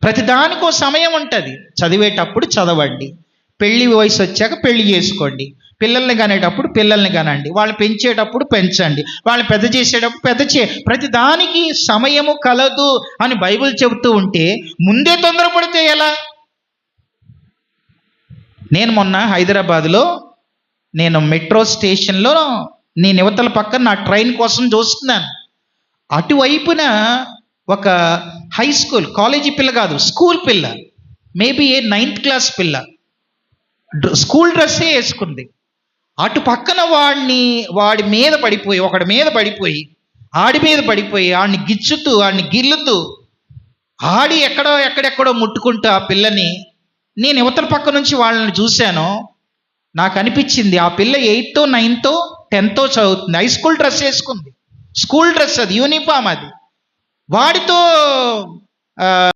ప్రతిదానికో సమయం ఉంటుంది. చదివేటప్పుడు చదవండి, పెళ్లి వయసు వచ్చాక పెళ్లి చేసుకోండి, పిల్లల్ని కనేటప్పుడు పిల్లల్ని కనండి, వాళ్ళు పెంచేటప్పుడు పెంచండి, వాళ్ళు పెద్ద చేసేటప్పుడు ప్రతిదానికి సమయము కలదు అని బైబిల్ చెబుతూ ఉంటే ముందే తొందరపడితే ఎలా? నేను మొన్న హైదరాబాద్లో మెట్రో స్టేషన్లో నేను యువతల పక్కన నా ట్రైన్ కోసం చూస్తున్నాను. అటువైపున ఒక హై స్కూల్, కాలేజీ పిల్ల కాదు, స్కూల్ పిల్ల, మేబీ 9th క్లాస్ పిల్ల, స్కూల్ డ్రెస్సే వేసుకుంది. అటు పక్కన వాడి మీద పడిపోయి, ఒకడి మీద పడిపోయి, ఆడి మీద పడిపోయి, ఆడిని గిచ్చుతూ, ఆడిని గిల్లుతూ, ఆడి ఎక్కడెక్కడో ముట్టుకుంటూ ఆ పిల్లని నేను యువతల పక్క నుంచి వాళ్ళని చూశాను. నాకు అనిపించింది ఆ పిల్ల 8th, 9th, 10th చదువుతుంది, హై స్కూల్ డ్రెస్ వేసుకుంది, స్కూల్ డ్రెస్ అది, యూనిఫామ్ అది. వాడితో